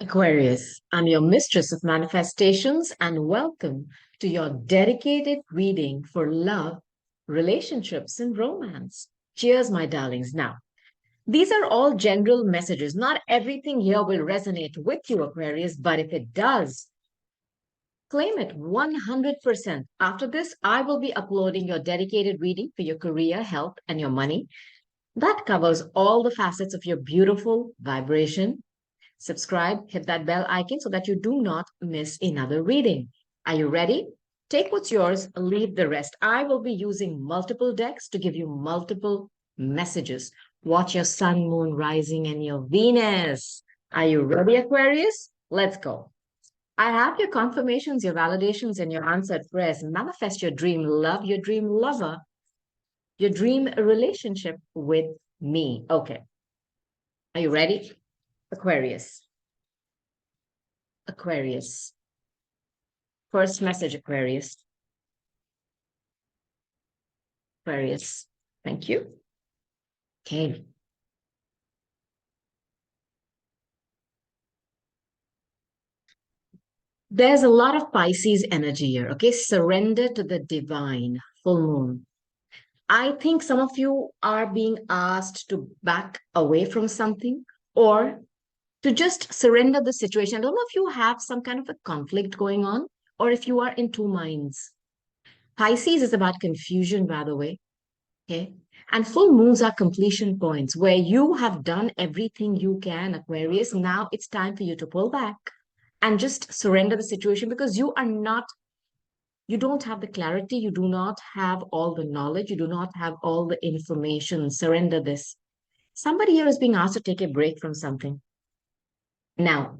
Aquarius, I'm your mistress of manifestations and welcome to your dedicated reading for love, relationships, and romance. Cheers, my darlings. Now, these are all general messages. Not everything here will resonate with you, Aquarius, but if it does, claim it 100%. After this, I will be uploading your dedicated reading for your career, health, and your money. That covers all the facets of your beautiful vibration. Subscribe, hit that bell icon so that you do not miss another reading. Are you ready? Take what's yours, leave the rest. I will be using multiple decks to give you multiple messages. Watch your sun, moon, rising, and your Venus. Are you ready, Aquarius? Let's go. I have your confirmations, your validations, and your answered prayers. Manifest your dream love, your dream lover, your dream relationship with me. Okay. Are you ready? Aquarius. Aquarius. First message, Aquarius. Aquarius. Thank you. Okay. There's a lot of Pisces energy here. Okay. Surrender to the divine. Full moon. I think some of you are being asked to back away from something or to just surrender the situation. I don't know if you have some kind of a conflict going on or if you are in two minds. Pisces is about confusion, by the way. Okay. And full moons are completion points where you have done everything you can, Aquarius. Now it's time for you to pull back and just surrender the situation because you don't have the clarity, you do not have all the knowledge, you do not have all the information. Surrender this. Somebody here is being asked to take a break from something. Now,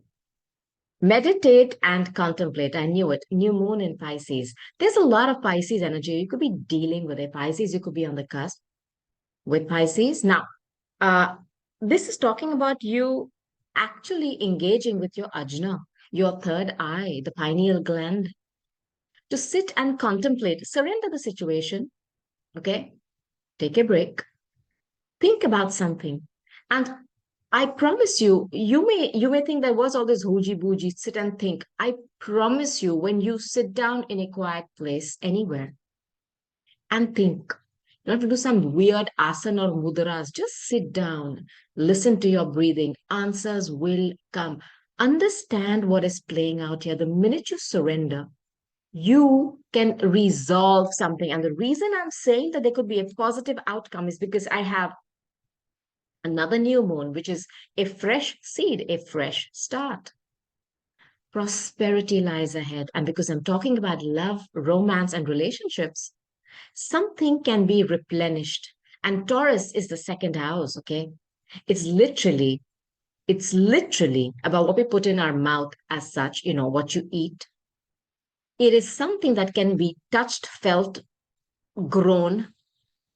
meditate and contemplate. I knew it. New moon in Pisces. There's a lot of Pisces energy. You could be dealing with a Pisces, you could be on the cusp with Pisces. Now, uh, this is talking about you actually engaging with your ajna, your third eye, the pineal gland, to sit and contemplate, surrender the situation, okay? Take a break, think about something. And I promise you, you may think there was all this hooji booji, sit and think. I promise you, when you sit down in a quiet place anywhere and think, you don't have to do some weird asana or mudras. Just sit down, listen to your breathing. Answers will come. Understand what is playing out here. The minute you surrender, you can resolve something. And the reason I'm saying that there could be a positive outcome is because I have another new moon, which is a fresh seed, a fresh start. Prosperity lies ahead. And because I'm talking about love, romance, and relationships, something can be replenished. And Taurus is the second house, okay? It's literally, it's literally about what we put in our mouth as such, what you eat. It is something that can be touched, felt, grown.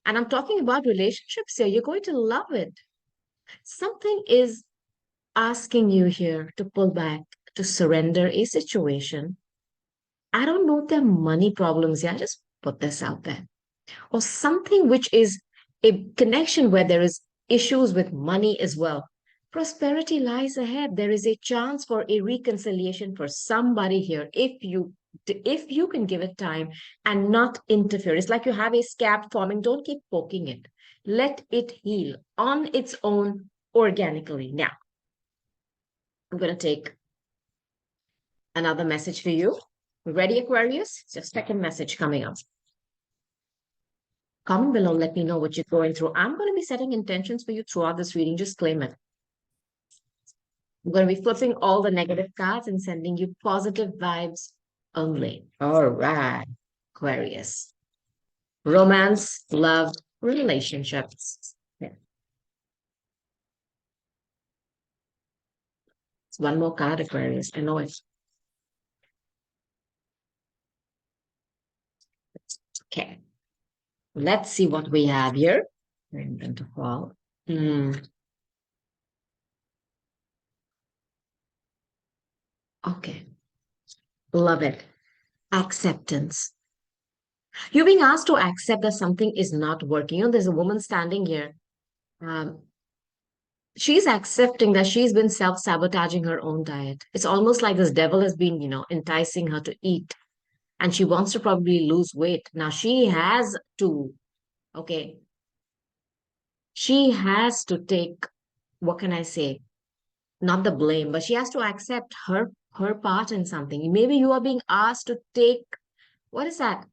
And I'm talking about relationships here. You're going to love it. Something is asking you here to pull back, to surrender a situation. I don't know if there are money problems here. I just put this out there. Or something which is a connection where there is issues with money as well. Prosperity lies ahead. There is a chance for a reconciliation for somebody here if you can give it time and not interfere. It's like you have a scab forming. Don't keep poking it. Let it heal on its own organically. Now, I'm going to take another message for you. Ready, Aquarius? It's your second message coming up. Comment below, let me know what you're going through. I'm going to be setting intentions for you throughout this reading. Just claim it. I'm going to be flipping all the negative cards and sending you positive vibes only. All right, Aquarius. Romance, love, relationships. Yeah. It's one more card, Aquarius. I know it. Okay. Let's see what we have here. I'm going to fall. Okay. Love it. Acceptance. You're being asked to accept that something is not working. There's a woman standing here. Um, She's accepting that she's been self-sabotaging her own diet. It's almost like this devil has been, enticing her to eat, and she wants to probably lose weight. Now she has to, okay, she has to take, what can I say? Not the blame, but she has to accept her part in something. Maybe you are being asked to take, what is that?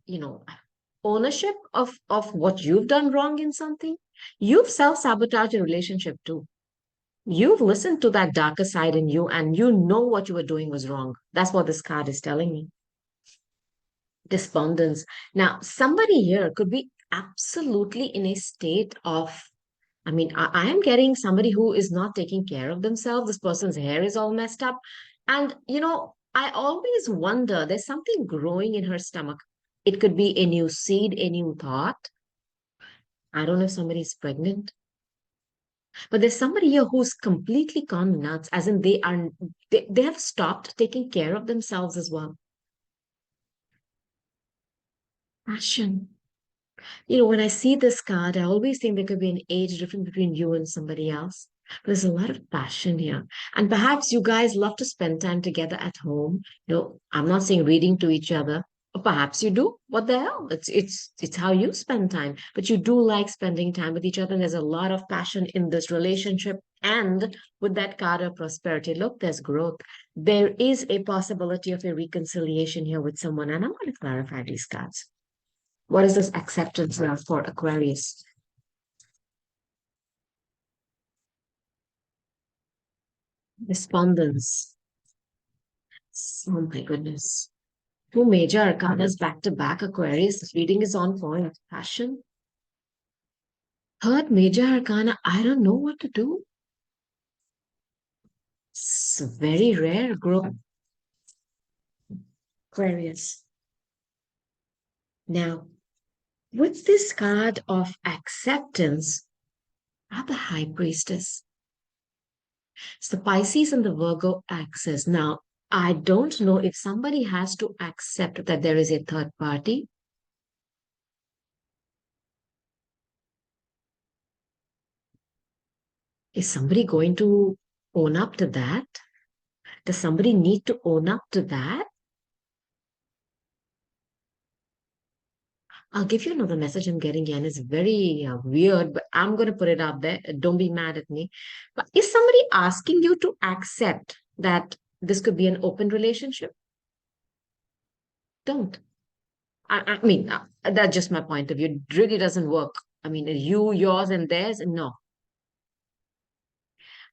Ownership of what you've done wrong in something. You've self-sabotaged a relationship too. You've listened to that darker side in you, and you know what you were doing was wrong. That's what this card is telling me. Despondence. Now, somebody here could be absolutely in a state of, I mean, I am getting somebody who is not taking care of themselves. This person's hair is all messed up. And, I always wonder, there's something growing in her stomach. It could be a new seed, a new thought. I don't know if somebody's pregnant, but there's somebody here who's completely gone nuts, as in they have stopped taking care of themselves as well. Passion. When I see this card, I always think there could be an age difference between you and somebody else. There's a lot of passion here. And perhaps you guys love to spend time together at home. I'm not saying reading to each other. Or perhaps you do. What the hell? It's how you spend time. But you do like spending time with each other. And there's a lot of passion in this relationship. And with that card of prosperity, look, there's growth. There is a possibility of a reconciliation here with someone. And I'm going to clarify these cards. What is this acceptance now for Aquarius? Despondence. Oh my goodness. Two major arcanas back to back, Aquarius. This reading is on point. Passion. Third major arcana, I don't know what to do. It's very rare growth, Aquarius. Now, with this card of acceptance, are the High Priestess. It's the Pisces and the Virgo axis. Now, I don't know if somebody has to accept that there is a third party. Is somebody going to own up to that? Does somebody need to own up to that? I'll give you another message I'm getting in. It's very weird, but I'm going to put it out there. Don't be mad at me. But is somebody asking you to accept that this could be an open relationship? Don't. I mean, that's just my point of view. It really doesn't work. I mean, you, yours, and theirs. No.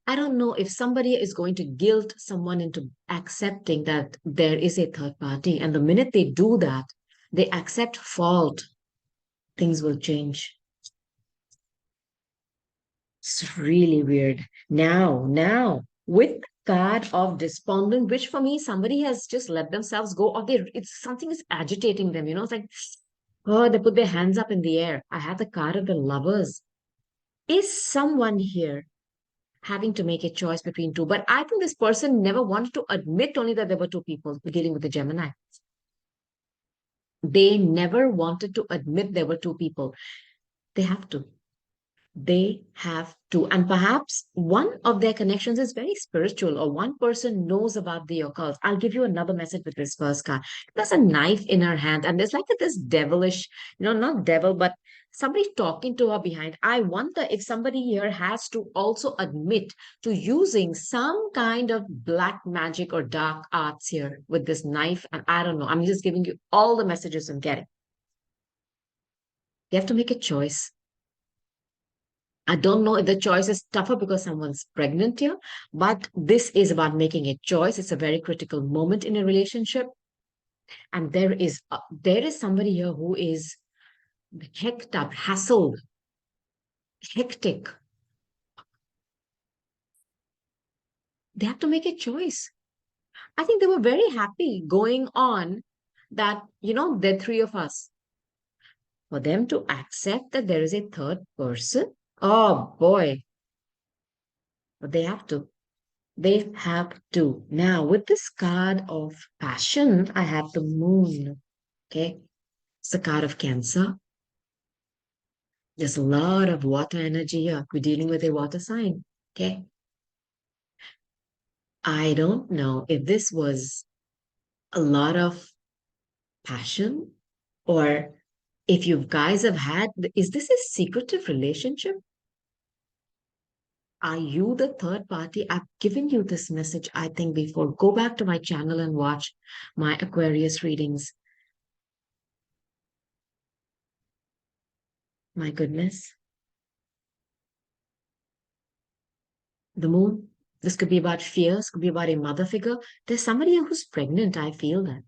I don't know if somebody is going to guilt someone into accepting that there is a third party. And the minute they do that, they accept fault, things will change. It's really weird. Now, with card of despondent, which for me, somebody has just let themselves go, or it's something is agitating them. It's like, oh, they put their hands up in the air. I have the card of the lovers. Is someone here having to make a choice between two? But I think this person never wanted to admit only that there were two people dealing with the Gemini. They never wanted to admit there were two people. They have to. They have to. And perhaps one of their connections is very spiritual, or one person knows about the occult. I'll give you another message with this first card. There's a knife in her hand, and there's like this devilish, not devil, but somebody talking to her behind. I wonder if somebody here has to also admit to using some kind of black magic or dark arts here with this knife. And I don't know. I'm just giving you all the messages I'm getting. You have to make a choice. I don't know if the choice is tougher because someone's pregnant here, but this is about making a choice. It's a very critical moment in a relationship. And there is somebody here who is hecked up, hassled, hectic. They have to make a choice. I think they were very happy going on that, there are three of us. For them to accept that there is a third person, oh boy, but they have to. They have to. Now, with this card of passion, I have the moon. Okay. It's the card of Cancer. There's a lot of water energy here. We're dealing with a water sign. Okay. I don't know if this was a lot of passion or if you guys have had, is this a secretive relationship? Are you the third party? I've given you this message, I think, before. Go back to my channel and watch my Aquarius readings. My goodness. The moon. This could be about fears, could be about a mother figure. There's somebody who's pregnant. I feel that.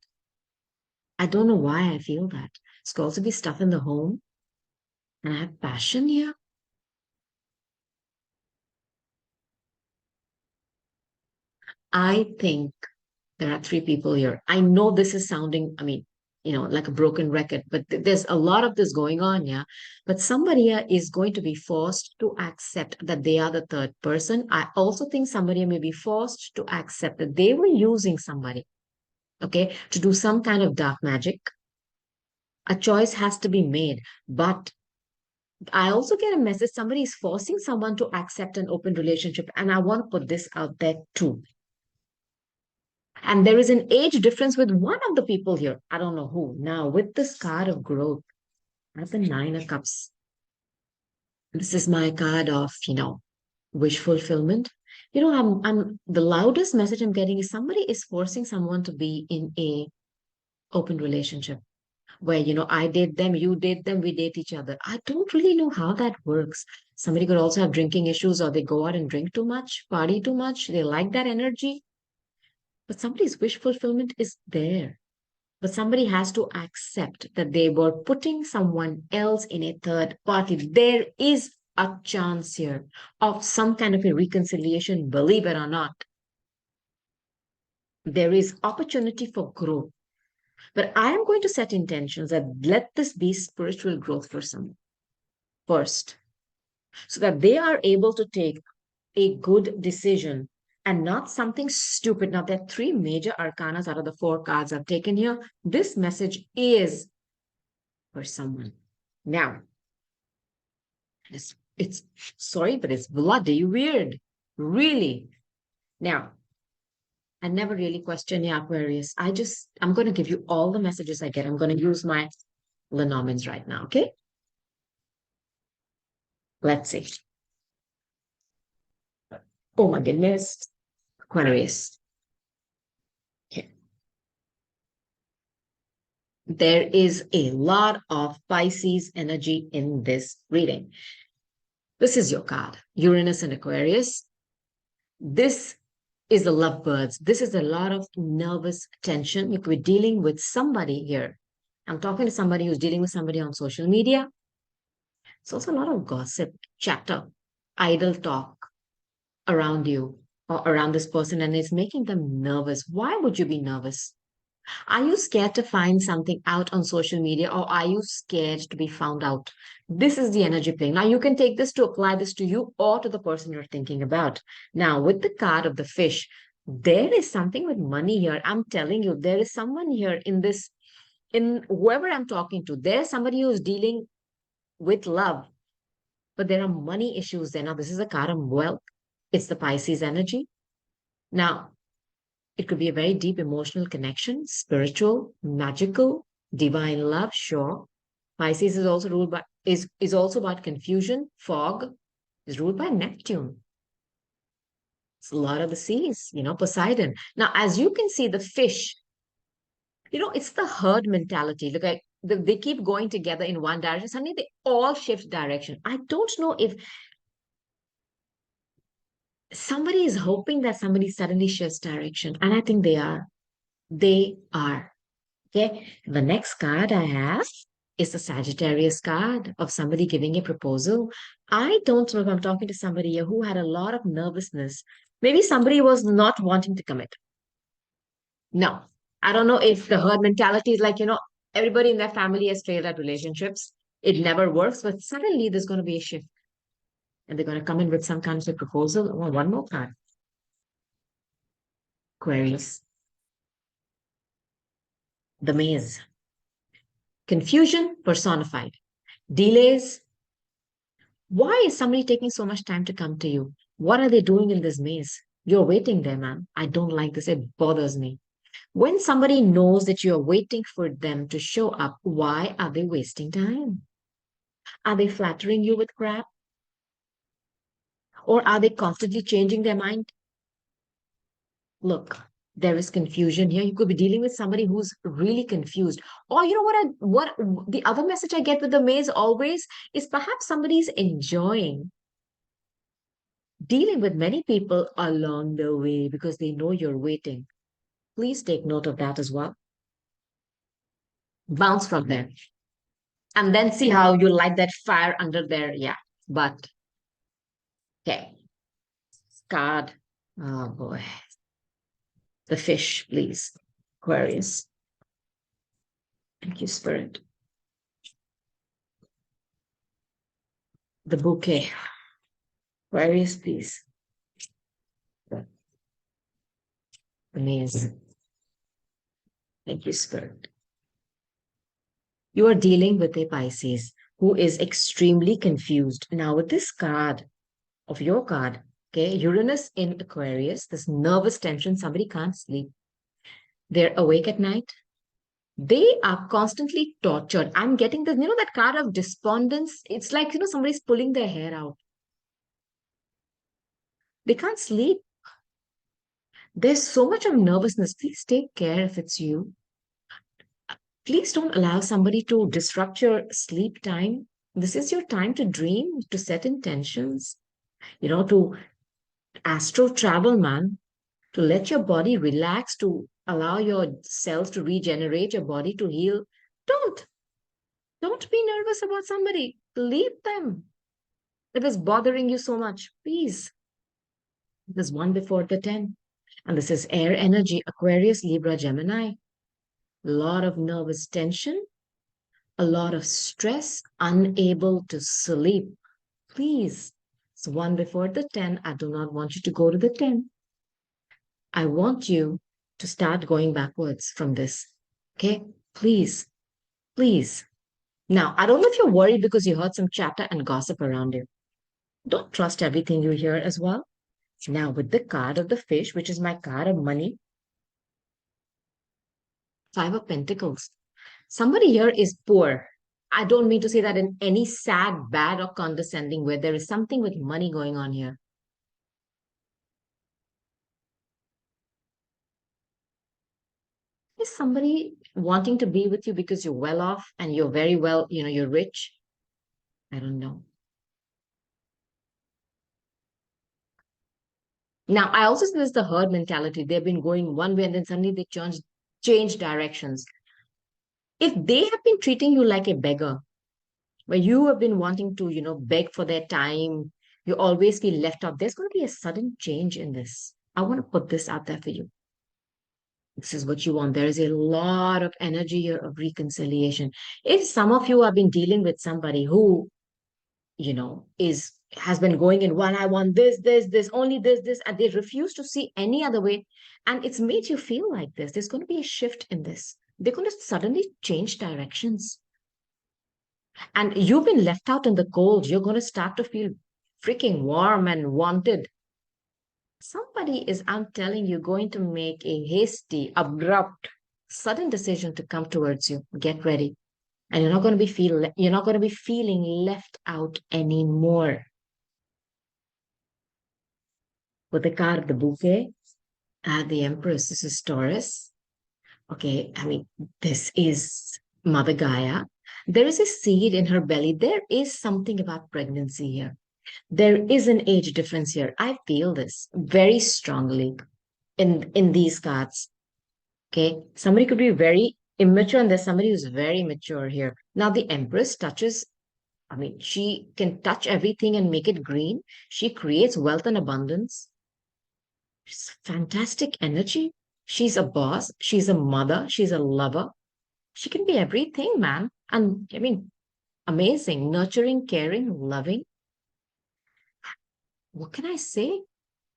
I don't know why I feel that. It could also be stuff in the home. And I have passion here. I think there are three people here. I know this is sounding, I mean, like a broken record, but there's a lot of this going on, yeah. But somebody here is going to be forced to accept that they are the third person. I also think somebody may be forced to accept that they were using somebody, okay, to do some kind of dark magic. A choice has to be made. But I also get a message somebody is forcing someone to accept an open relationship. And I want to put this out there too. And there is an age difference with one of the people here. I don't know who. Now, with this card of growth, I have the Nine of Cups. This is my card of, wish fulfillment. I'm the loudest message I'm getting is somebody is forcing someone to be in a open relationship where, I date them, you date them, we date each other. I don't really know how that works. Somebody could also have drinking issues or they go out and drink too much, party too much. They like that energy. But somebody's wish fulfillment is there. But somebody has to accept that they were putting someone else in a third party. There is a chance here of some kind of a reconciliation, believe it or not. There is opportunity for growth. But I am going to set intentions that let this be spiritual growth for someone first, so that they are able to take a good decision and not something stupid. Now, there are three major arcanas out of the four cards I've taken here. This message is for someone. Now, it's sorry, but it's bloody weird. Really. Now, I never really question the Aquarius. I'm going to give you all the messages I get. I'm going to use my Lenormands right now. Okay. Let's see. Oh my goodness. Aquarius. Okay. There is a lot of Pisces energy in this reading. This is your card, Uranus and Aquarius. This is the lovebirds. This is a lot of nervous tension. You could be dealing with somebody here. I'm talking to somebody who's dealing with somebody on social media. It's also a lot of gossip, chatter, idle talk around you or around this person, and it's making them nervous. Why would you be nervous? Are you scared to find something out on social media or are you scared to be found out? This is the energy playing. Now, you can take this to apply this to you or to the person you're thinking about. Now, with the card of the fish, there is something with money here. I'm telling you, there is someone here in whoever I'm talking to, there's somebody who's dealing with love, but there are money issues there. Now, this is a card of wealth. It's the Pisces energy. Now, it could be a very deep emotional connection, spiritual, magical, divine love, sure. Pisces is also ruled by is also about confusion, fog, is ruled by Neptune. It's a lot of the seas, Poseidon. Now, as you can see, the fish, it's the herd mentality. Look, they keep going together in one direction. Suddenly they all shift direction. I don't know if somebody is hoping that somebody suddenly shifts direction. And I think they are. They are. Okay. The next card I have is the Sagittarius card of somebody giving a proposal. I don't know if I'm talking to somebody here who had a lot of nervousness. Maybe somebody was not wanting to commit. No, I don't know if the herd mentality is like, everybody in their family has failed at relationships. It never works, but suddenly there's going to be a shift and they're going to come in with some kind of a proposal. Oh, one more card. Queries. The maze. Confusion personified. Delays. Why is somebody taking so much time to come to you? What are they doing in this maze? You're waiting there, man. I don't like this. It bothers me. When somebody knows that you're waiting for them to show up, why are they wasting time? Are they flattering you with crap? Or are they constantly changing their mind? Look, there is confusion here. You could be dealing with somebody who's really confused. Or you know what the other message I get with the maze always is perhaps somebody's enjoying dealing with many people along the way because they know you're waiting. Please take note of that as well. Bounce from there. And then see how you light that fire under there. Yeah. But okay. God. Oh boy. The fish, please. Aquarius. Thank you, Spirit. The bouquet. Aquarius, please. The maze. Thank you, Spirit. You are dealing with a Pisces who is extremely confused. Now, with this card of your card, okay, Uranus in Aquarius, this nervous tension, somebody can't sleep. They're awake at night. They are constantly tortured. I'm getting this, that card of despondence. It's like, somebody's pulling their hair out. They can't sleep. There's so much of nervousness. Please take care if it's you. Please don't allow somebody to disrupt your sleep time. This is your time to dream, to set intentions, to astro travel, man, to let your body relax, to allow your cells to regenerate, your body to heal. Don't, don't be nervous about somebody. Leave them. It is bothering you so much. Please. There's one before the 10. And this is air energy, Aquarius, Libra, Gemini. A lot of nervous tension, a lot of stress, unable to sleep. Please. It's one before the 10. I do not want you to go to the 10. I want you to start going backwards from this. Okay? Please, please. Now, I don't know if you're worried because you heard some chatter and gossip around you. Don't trust everything you hear as well. Now, with the card of the fish, which is my card of money, Five of Pentacles. Somebody here is poor. I don't mean to say that in any sad, bad, or condescending way. There is something with money going on here. Is somebody wanting to be with you because you're well off and you're very well, you're rich? I don't know. Now, I also see this the herd mentality. They've been going one way and then suddenly they change directions. If they have been treating you like a beggar, where you have been wanting to, beg for their time, you always feel left out, there's going to be a sudden change in this. I want to put this out there for you. This is what you want. There is a lot of energy here of reconciliation. If some of you have been dealing with somebody who, is has been going in one, I want this, only this, and they refuse to see any other way. And it's made you feel like this. There's going to be a shift in this. They're going to suddenly change directions. And you've been left out in the cold. You're going to start to feel freaking warm and wanted. Somebody is, I'm telling you, going to make a hasty, abrupt, sudden decision to come towards you. Get ready. And you're not going to be feeling left out anymore. With the card of the bouquet, the Empress, this is Taurus. Okay, I mean, this is Mother Gaia. There is a seed in her belly. There is something about pregnancy here. There is an age difference here. I feel this very strongly in these cards. Okay, somebody could be very immature, and there's somebody who's very mature here. Now, the Empress touches. I mean, she can touch everything and make it green. She creates wealth and abundance. She's fantastic energy. She's a boss. She's a mother. She's a lover. She can be everything, man. And I mean, amazing, nurturing, caring, loving. What can I say?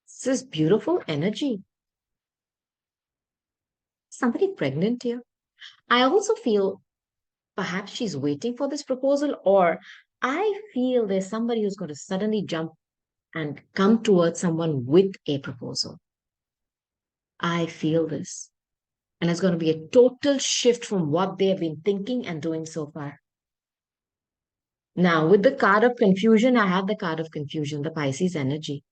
This is beautiful energy. Somebody pregnant here. I also feel perhaps she's waiting for this proposal, or I feel there's somebody who's going to suddenly jump and come towards someone with a proposal. I feel this. And it's going to be a total shift from what they have been thinking and doing so far. Now, with the card of confusion, I have the card of confusion, the Pisces energy.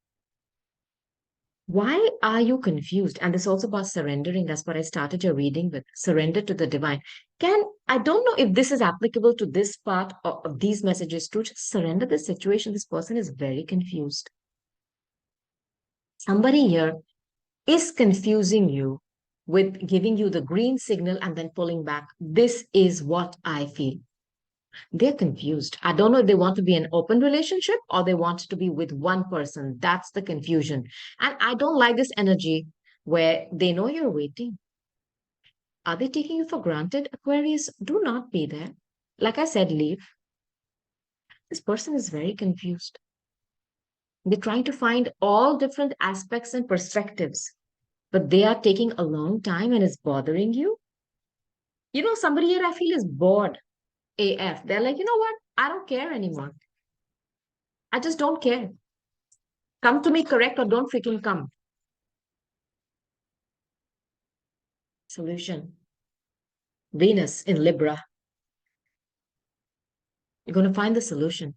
Why are you confused? And this also about surrendering. That's what I started your reading with. Surrender to the divine. I don't know if this is applicable to this part of these messages too. Just surrender the situation. This person is very confused. Somebody here is confusing you with giving you the green signal and then pulling back. This is what I feel. They're confused. I don't know if they want to be an open relationship or they want to be with one person. That's the confusion. And I don't like this energy where they know you're waiting. Are they taking you for granted, Aquarius? Do not be there. Like I said, leave. This person is very confused. They're trying to find all different aspects and perspectives, but they are taking a long time and it's bothering you. Somebody here I feel is bored AF. They're like, you know what? I don't care anymore. I just don't care. Come to me correct or don't freaking come. Solution. Venus in Libra. You're going to find the solution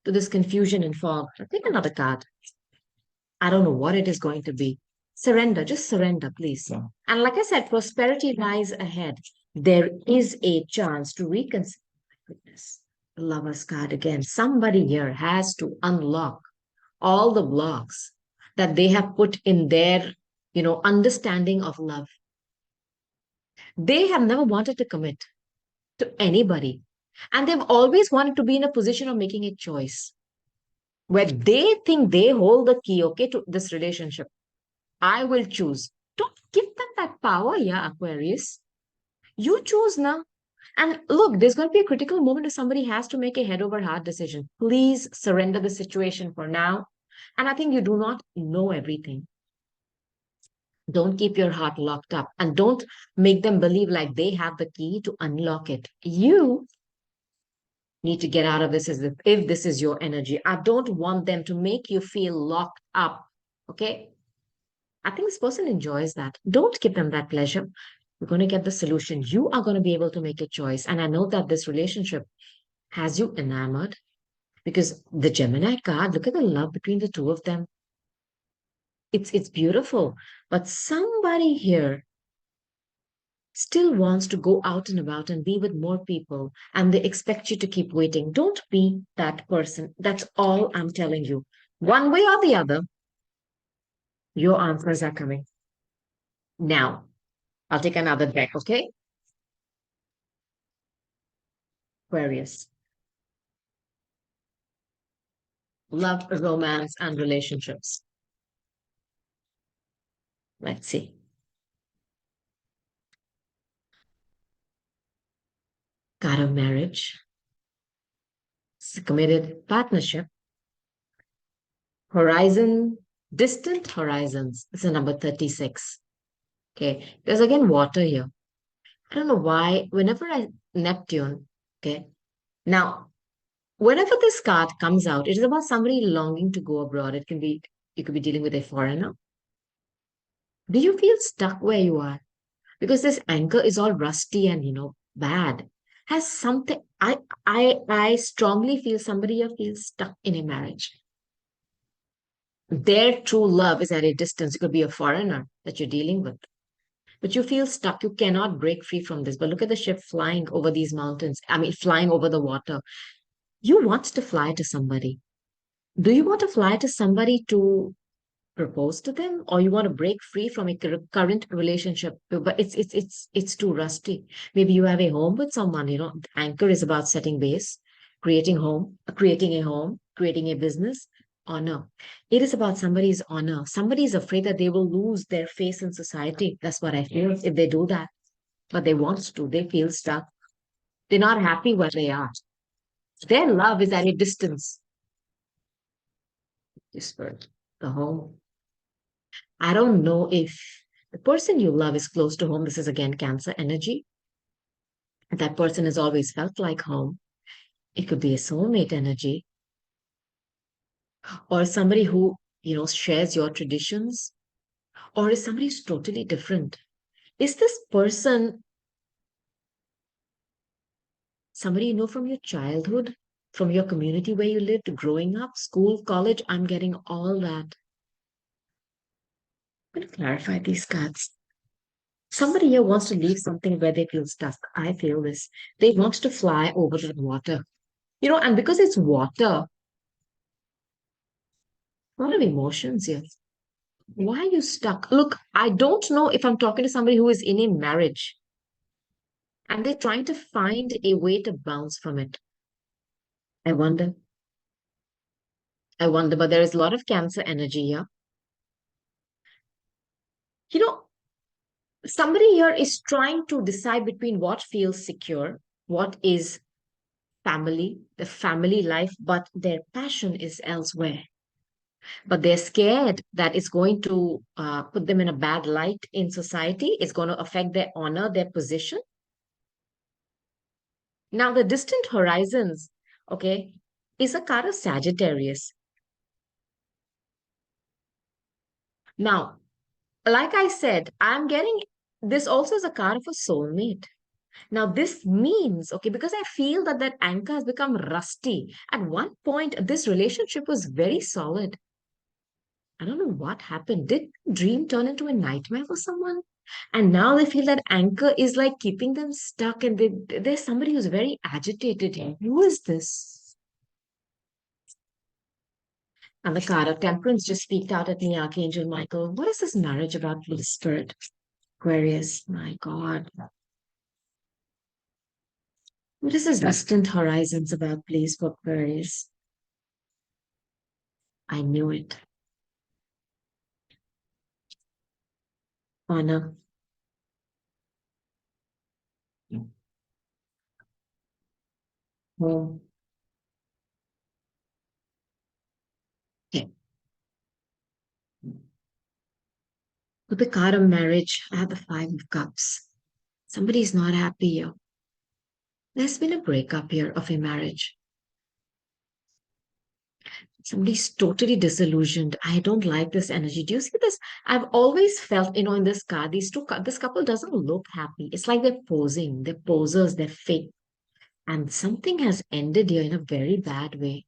to this confusion and fog. Take another card. I don't know what it is going to be. Surrender. Just surrender, please. Yeah. And like I said, prosperity lies ahead. There is a chance to reconcile. Goodness. Lover's card again. Somebody here has to unlock all the blocks that they have put in their, understanding of love. They have never wanted to commit to anybody. And they've always wanted to be in a position of making a choice where they think they hold the key, okay, to this relationship. I will choose. Don't give them that power, yeah, Aquarius. You choose now. And look, there's going to be a critical moment if somebody has to make a head over heart decision. Please surrender the situation for now. And I think you do not know everything. Don't keep your heart locked up and don't make them believe like they have the key to unlock it. You need to get out of this as if this is your energy. I don't want them to make you feel locked up. Okay. I think this person enjoys that. Don't give them that pleasure. You're going to get the solution. You are going to be able to make a choice. And I know that this relationship has you enamored because the Gemini card, look at the love between the two of them. It's beautiful. But somebody here still wants to go out and about and be with more people and they expect you to keep waiting. Don't be that person. That's all I'm telling you. One way or the other, your answers are coming. Now, I'll take another deck, okay? Aquarius. Love, romance, and relationships. Let's see. Card of marriage. It's a committed partnership. Horizon, distant horizons. It's a number 36. Okay. There's again water here. I don't know why. Whenever Neptune, okay. Now, whenever this card comes out, it is about somebody longing to go abroad. You could be dealing with a foreigner. Do you feel stuck where you are? Because this anchor is all rusty and, bad. Has something, I strongly feel somebody here feels stuck in a marriage. Their true love is at a distance. It could be a foreigner that you're dealing with. But you feel stuck. You cannot break free from this. But look at the ship flying over these mountains. I mean, flying over the water. You want to fly to somebody. Do you want to fly to somebody to propose to them, or you want to break free from a current relationship? But it's too rusty. Maybe you have a home with someone. The anchor is about setting base, creating a home, creating a business. Honor. It is about somebody's honor. Somebody is afraid that they will lose their face in society. That's what I feel if they do that. But they want to. They feel stuck. They're not happy where they are. Their love is at a distance. Whisper, the home. I don't know if the person you love is close to home. This is again Cancer energy. That person has always felt like home. It could be a soulmate energy. or somebody who, shares your traditions, or is somebody who's totally different? Is this person somebody you know from your childhood, from your community where you lived, growing up, school, college? I'm getting all that. I'm going to clarify these cards. Somebody here wants to leave something where they feel stuck. I feel this. They want to fly over the water. And because it's water, a lot of emotions here. Why are you stuck? Look, I don't know if I'm talking to somebody who is in a marriage and they're trying to find a way to bounce from it. I wonder. I wonder, but there is a lot of Cancer energy here. You know, somebody here is trying to decide between what feels secure, what is family, the family life, but their passion is elsewhere. But they're scared that it's going to put them in a bad light in society. It's going to affect their honor, their position. Now, the distant horizons, okay, is a card of Sagittarius. Now, like I said, I'm getting this also is a card of a soulmate. Now, this means, okay, because I feel that that anchor has become rusty. At one point, this relationship was very solid. I don't know what happened. Did dream turn into a nightmare for someone? And now they feel that anchor is like keeping them stuck, and there's somebody who's very agitated here. Who is this? And the card of temperance just speaked out at me, Archangel Michael. What is this marriage about, please, Spirit? Aquarius, my God. What is this distant horizons about, please, for Aquarius? I knew it. Honor. Oh, okay. With the card of marriage, I have the Five of Cups. Somebody's not happy here. There's been a breakup here of a marriage. Somebody's totally disillusioned. I don't like this energy. Do you see this? I've always felt, in this card, this couple doesn't look happy. It's like they're posing, they're posers, they're fake. And something has ended here in a very bad way.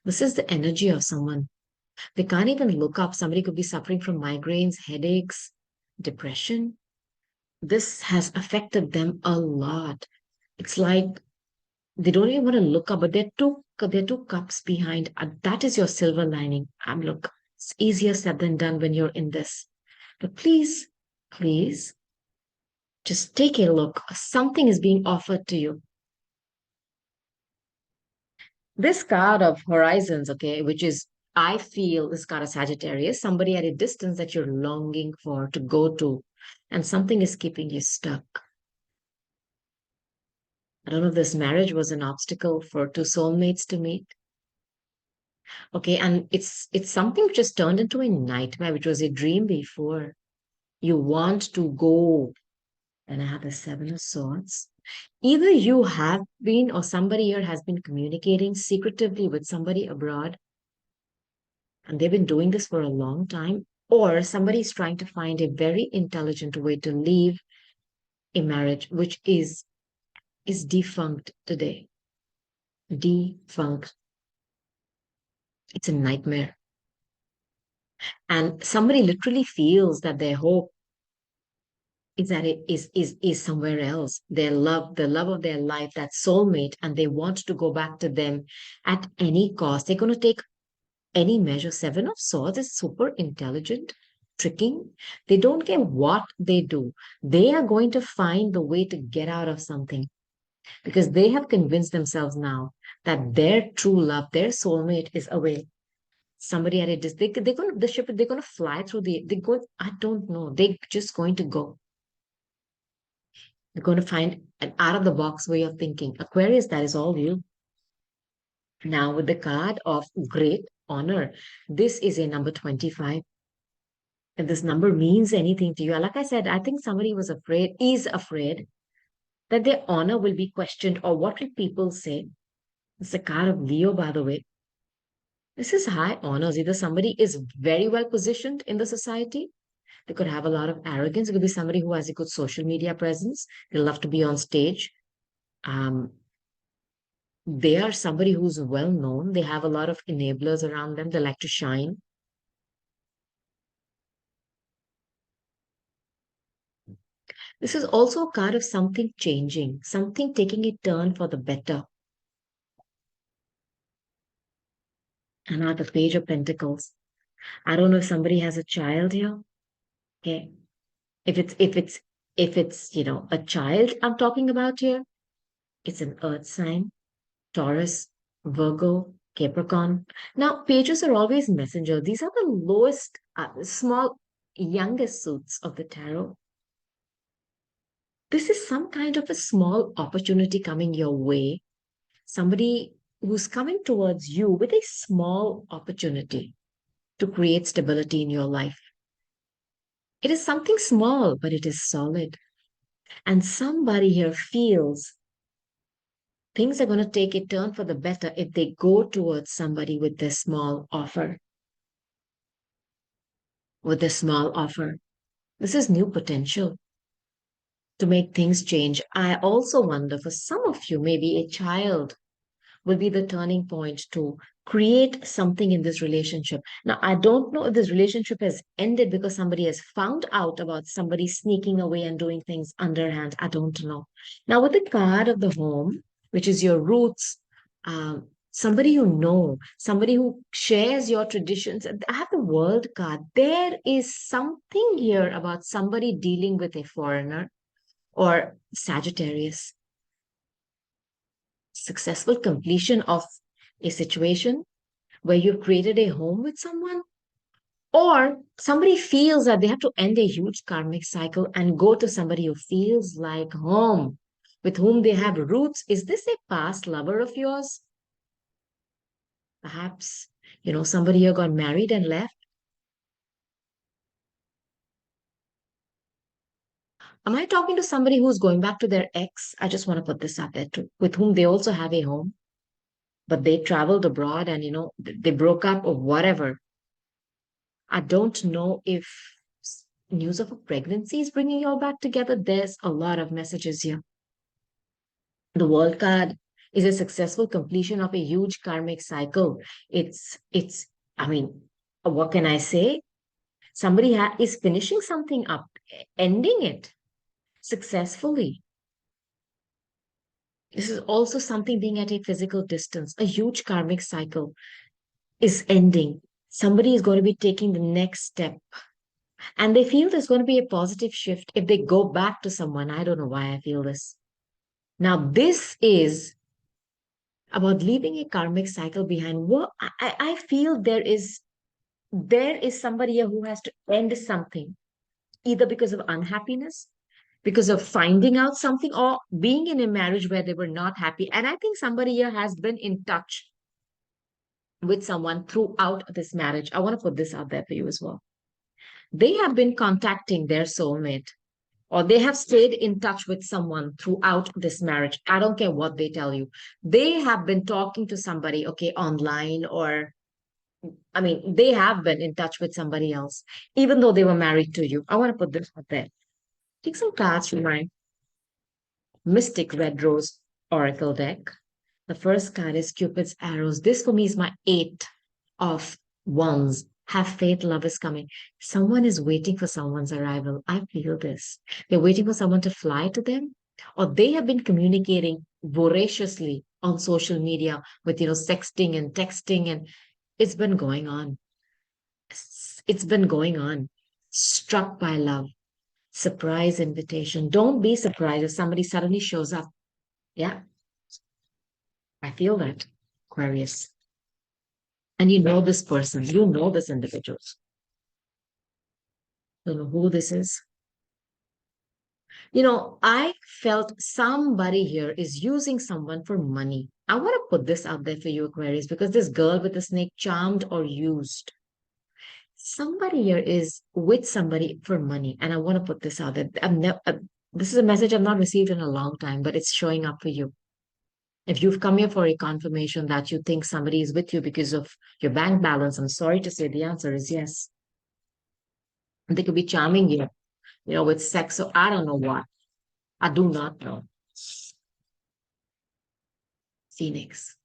This is the energy of someone. They can't even look up. Somebody could be suffering from migraines, headaches, depression. This has affected them a lot. It's like they don't even want to look up, but they're two cups behind. That is your silver lining. Look, it's easier said than done when you're in this. But please, please, just take a look. Something is being offered to you. This card of horizons, okay, which is I feel this card of Sagittarius, somebody at a distance that you're longing for to go to, and something is keeping you stuck. I don't know if this marriage was an obstacle for two soulmates to meet. Okay, and it's something which just turned into a nightmare, which was a dream before. You want to go, and I have the Seven of Swords. Either you have been, or somebody here has been communicating secretively with somebody abroad, and they've been doing this for a long time, or somebody is trying to find a very intelligent way to leave a marriage which is defunct today. Defunct. It's a nightmare. And somebody literally feels that their hope is that it is somewhere else. Their love, the love of their life, that soulmate, and they want to go back to them at any cost. They're going to take any measure. Seven of Swords is super intelligent, tricking. They don't care what they do. They are going to find the way to get out of something because they have convinced themselves now that their true love, their soulmate is away. Somebody at a distance, they're going to, the ship, they're going to fly through they go, I don't know. They're just going to go. You're going to find an out of the box way of thinking. Aquarius, that is all you. Now, with the card of great honor, this is a number 25. If this number means anything to you, like I said, I think somebody is afraid that their honor will be questioned or what will people say. It's a card of Leo, by the way. This is high honors. Either somebody is very well positioned in the society, they could have a lot of arrogance. It could be somebody who has a good social media presence. They love to be on stage. Um, they are somebody who's well known. They have a lot of enablers around them. They like to shine. This is also a card of something changing, something taking a turn for the better. And now the Page of Pentacles. I don't know if somebody has a child here. Okay. If it's a child I'm talking about here, it's an earth sign, Taurus, Virgo, Capricorn. Now, pages are always messenger. These are the lowest, small, youngest suits of the tarot. This is some kind of a small opportunity coming your way. Somebody who's coming towards you with a small opportunity to create stability in your life. It is something small, but it is solid. And somebody here feels things are going to take a turn for the better if they go towards somebody with this small offer. With this small offer. This is new potential to make things change. I also wonder for some of you, maybe a child will be the turning point to create something in this relationship. Now, I don't know if this relationship has ended because somebody has found out about somebody sneaking away and doing things underhand. I don't know. Now, with the card of the home, which is your roots, somebody you know, somebody who shares your traditions. I have the world card. There is something here about somebody dealing with a foreigner or Sagittarius, successful completion of a situation where you've created a home with someone, or somebody feels that they have to end a huge karmic cycle and go to somebody who feels like home, with whom they have roots. Is this a past lover of yours? Perhaps, somebody here got married and left. Am I talking to somebody who's going back to their ex? I just want to put this out there too, with whom they also have a home, but they traveled abroad and, they broke up or whatever. I don't know if news of a pregnancy is bringing you all back together. There's a lot of messages here. The world card is a successful completion of a huge karmic cycle. It's, I mean, what can I say? Somebody is finishing something up, ending it successfully. This is also something being at a physical distance. A huge karmic cycle is ending. Somebody is going to be taking the next step. And they feel there's going to be a positive shift if they go back to someone. I don't know why I feel this. Now, this is about leaving a karmic cycle behind. What I feel there is somebody here who has to end something, either because of unhappiness, because of finding out something, or being in a marriage where they were not happy. And I think somebody here has been in touch with someone throughout this marriage. I want to put this out there for you as well. They have been contacting their soulmate, or they have stayed in touch with someone throughout this marriage. I don't care what they tell you. They have been talking to somebody, okay, online, or I mean, they have been in touch with somebody else, even though they were married to you. I want to put this out there. Take some cards from my Mystic Red Rose Oracle deck. The first card is Cupid's arrows. This for me is my eight of wands. Have faith, love is coming. Someone is waiting for someone's arrival. I feel this. They're waiting for someone to fly to them, or they have been communicating voraciously on social media with, sexting and texting, and it's been going on. It's been going on. Struck by love. Surprise invitation. Don't be surprised if somebody suddenly shows up. Yeah, I feel that, Aquarius. And you know this person, you know this individual. Don't know who this is. I felt somebody here is using someone for money. I want to put this out there for you, Aquarius, because this girl with the snake, charmed or used. Somebody here is with somebody for money. And I want to put this out there. This is a message I've not received in a long time, but it's showing up for you. If you've come here for a confirmation that you think somebody is with you because of your bank balance, I'm sorry to say the answer is yes. They could be charming you, with sex. So I don't know what. I do not know. Phoenix.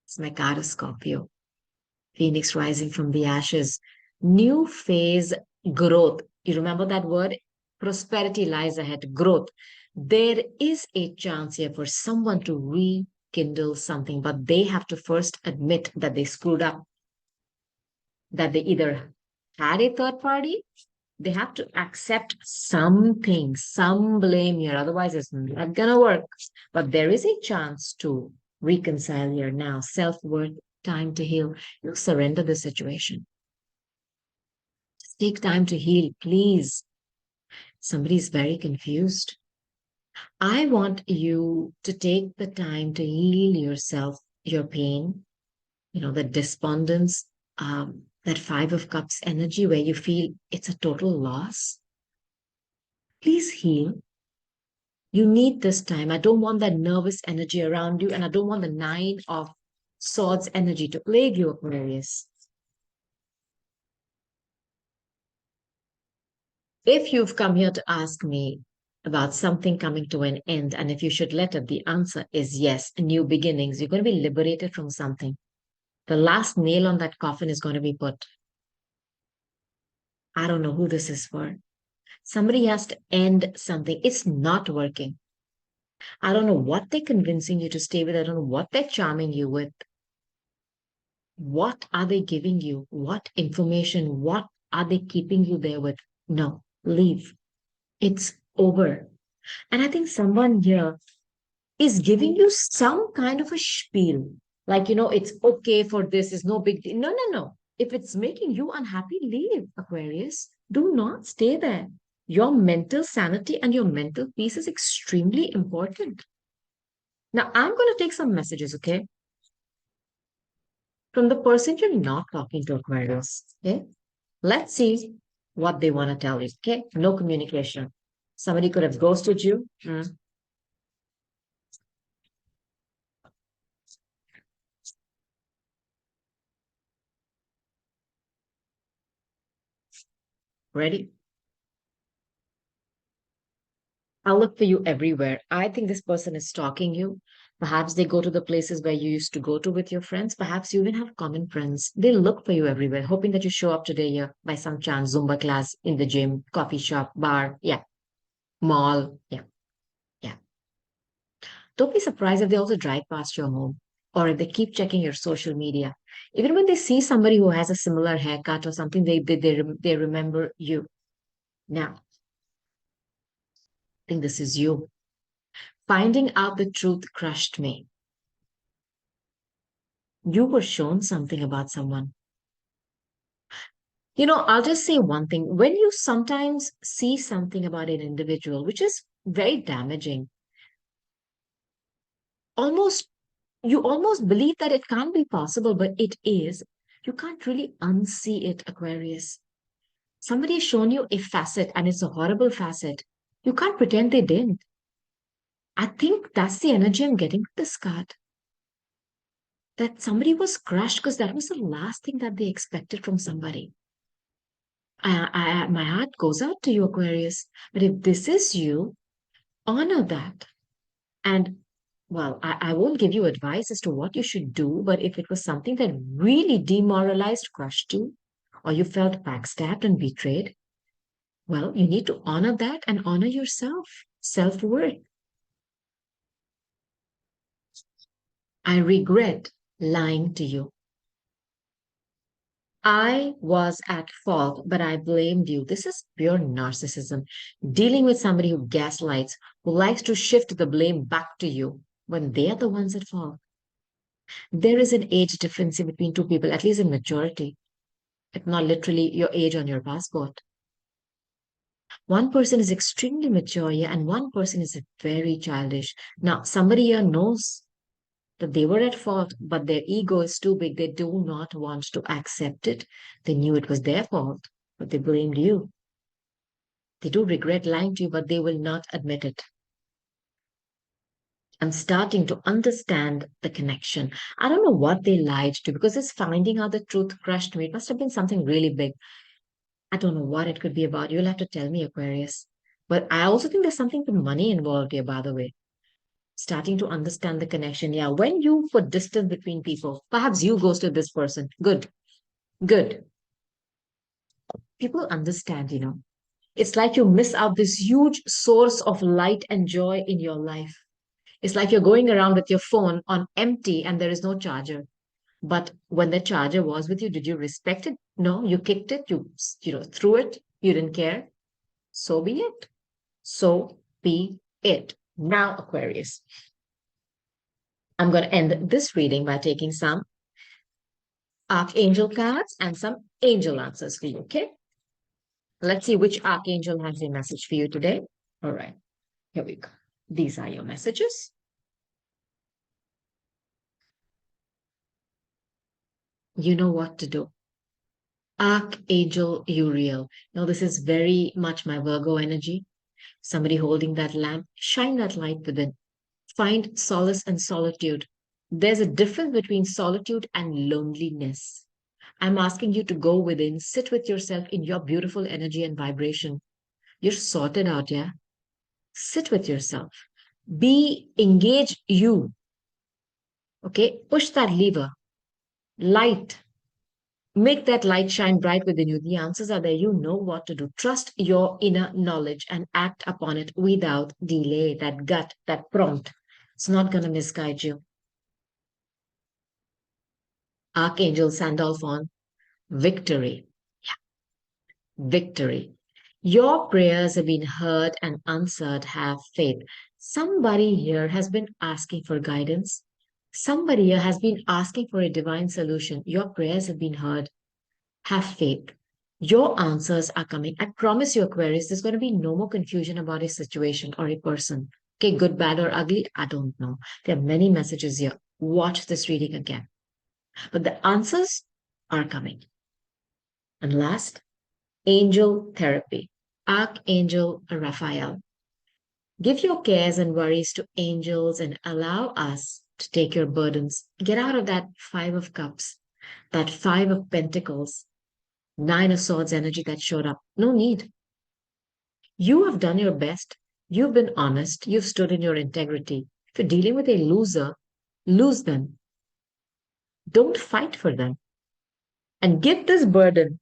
It's my card is Scorpio. Phoenix rising from the ashes. New phase growth. You remember that word? Prosperity lies ahead. Growth. There is a chance here for someone to rekindle something, but they have to first admit that they screwed up, that they either had a third party, they have to accept something, some blame here. Otherwise, it's not going to work. But there is a chance to reconcile here now. Self worth, time to heal. You surrender the situation. Just take time to heal, please. Somebody's very confused. I want you to take the time to heal yourself, your pain, the despondence, that Five of Cups energy where you feel it's a total loss. Please heal. You need this time. I don't want that nervous energy around you, and I don't want the Nine of Swords energy to plague you, Aquarius. If you've come here to ask me about something coming to an end, and if you should let it, the answer is yes, new beginnings. You're going to be liberated from something. The last nail on that coffin is going to be put. I don't know who this is for. Somebody has to end something. It's not working. I don't know what they're convincing you to stay with. I don't know what they're charming you with. What are they giving you? What information? What are they keeping you there with? No, leave. It's over. And I think someone here is giving you some kind of a spiel. Like, it's okay for this, is no big deal. No, no, no. If it's making you unhappy, leave, Aquarius. Do not stay there. Your mental sanity and your mental peace is extremely important. Now, I'm going to take some messages, okay, from the person you're not talking to, Aquarius. Okay. Let's see what they want to tell you. Okay. No communication. Somebody could have ghosted you. Ready? I'll look for you everywhere. I think this person is stalking you. Perhaps they go to the places where you used to go to with your friends. Perhaps you even have common friends. They look for you everywhere, hoping that you show up today here by some chance. Zumba class, in the gym, coffee shop, bar, yeah, mall, yeah, yeah. Don't be surprised if they also drive past your home or if they keep checking your social media. Even when they see somebody who has a similar haircut or something, they remember you. Now, I think this is you. Finding out the truth crushed me. You were shown something about someone. I'll just say one thing. When you sometimes see something about an individual, which is very damaging, almost you almost believe that it can't be possible, but it is. You can't really unsee it, Aquarius. Somebody has shown you a facet and it's a horrible facet. You can't pretend they didn't. I think that's the energy I'm getting with this card. That somebody was crushed because that was the last thing that they expected from somebody. My heart goes out to you, Aquarius. But if this is you, honor that. And well, I won't give you advice as to what you should do, but if it was something that really demoralized, crushed you, or you felt backstabbed and betrayed, well, you need to honor that and honor yourself, self worth. I regret lying to you. I was at fault, but I blamed you. This is pure narcissism. Dealing with somebody who gaslights, who likes to shift the blame back to you when they are the ones at fault. There is an age difference between two people, at least in maturity, if not literally your age on your passport. One person is extremely mature, yeah, and one person is very childish. Now, somebody here knows that they were at fault, but their ego is too big. They do not want to accept it. They knew it was their fault, but they blamed you. They do regret lying to you, but they will not admit it. I'm starting to understand the connection. I don't know what they lied to because it's finding out the truth crushed me. It must have been something really big. I don't know what it could be about. You'll have to tell me, Aquarius. But I also think there's something with money involved here, by the way. Starting to understand the connection. Yeah, when you put distance between people, perhaps you ghosted this person. Good, good. People understand, you know. It's like you miss out this huge source of light and joy in your life. It's like you're going around with your phone on empty and there is no charger. But when the charger was with you, did you respect it? No, you kicked it, you threw it, you didn't care. So be it. So be it. Now, Aquarius, I'm going to end this reading by taking some archangel cards and some angel answers for you, okay? Let's see which archangel has a message for you today. All right, here we go. These are your messages. You know what to do. Archangel Uriel. Now, this is very much my Virgo energy. Somebody holding that lamp, shine that light within. Find solace and solitude. There's a difference between solitude and loneliness. I'm asking you to go within, sit with yourself in your beautiful energy and vibration. You're sorted out, yeah? Sit with yourself. Be engage you. Okay? Push that lever. Light. Make that light shine bright within you. The answers are there. You know what to do. Trust your inner knowledge and act upon it without delay. That gut, that prompt. It's not going to misguide you. Archangel Sandalphon, victory. Victory. Your prayers have been heard and answered. Have faith. Somebody here has been asking for guidance. Somebody here has been asking for a divine solution. Your prayers have been heard. Have faith. Your answers are coming. I promise you, Aquarius, there's going to be no more confusion about a situation or a person. Okay, good, bad, or ugly, I don't know. There are many messages here. Watch this reading again. But the answers are coming. And last, angel therapy. Archangel Raphael. Give your cares and worries to angels and allow us to take your burdens. Get out of that Five of Cups, that Five of Pentacles, Nine of Swords energy that showed up. No need. You have done your best. You've been honest. You've stood in your integrity. If you're dealing with a loser, lose them. Don't fight for them. And give this burden.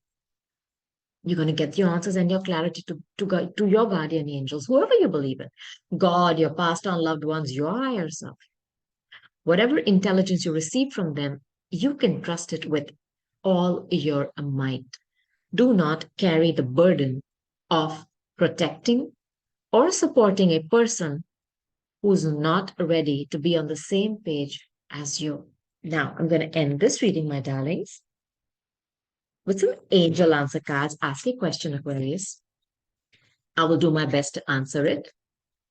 You're going to get your answers and your clarity to your guardian angels, whoever you believe in. God, your past on loved ones, your higher self. Whatever intelligence you receive from them, you can trust it with all your might. Do not carry the burden of protecting or supporting a person who's not ready to be on the same page as you. Now, I'm going to end this reading, my darlings, with some angel answer cards. Ask a question, Aquarius. I will do my best to answer it.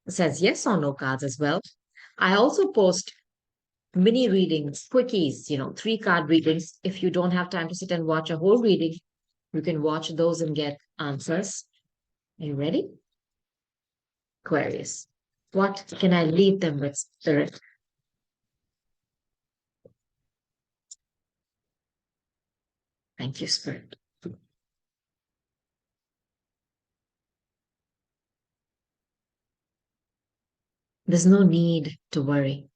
It says yes or no cards as well. I also post mini readings, quickies, 3 card readings. If you don't have time to sit and watch a whole reading, you can watch those and get answers. Are you ready? Aquarius. What can I leave them with, Spirit? Thank you, Spirit. There's no need to worry.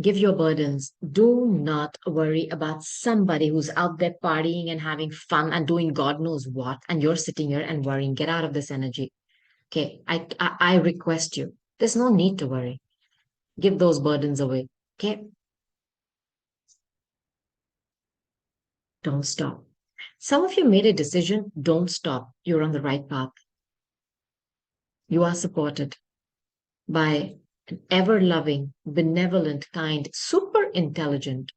Give your burdens. Do not worry about somebody who's out there partying and having fun and doing God knows what, and you're sitting here and worrying. Get out of this energy. Okay, I request you. There's no need to worry. Give those burdens away. Okay, don't stop. Some of you made a decision. Don't stop. You're on the right path. You are supported by an ever loving, benevolent, kind, super intelligent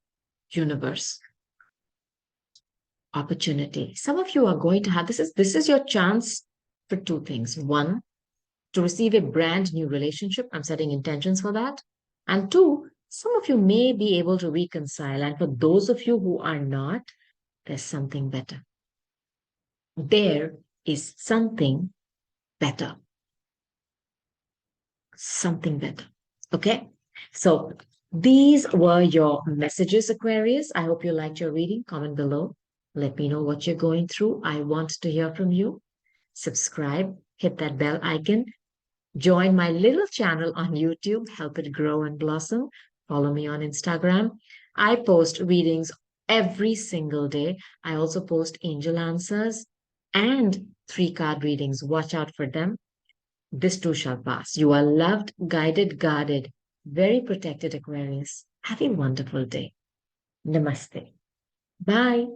universe. Opportunity. Some of you are going to have this is your chance for 2 things. One, to receive a brand new relationship. I'm setting intentions for that. And 2, some of you may be able to reconcile. And for those of you who are not, there's something better. There is something better. Something better. Okay? So these were your messages, Aquarius. I hope you liked your reading. Comment below. Let me know what you're going through. I want to hear from you. Subscribe, hit that bell icon, join my little channel on YouTube, help it grow and blossom. Follow me on Instagram. I post readings every single day. I also post angel answers and three card readings. Watch out for them. This too shall pass. You are loved, guided, guarded, very protected, Aquarius. Have a wonderful day. Namaste. Bye.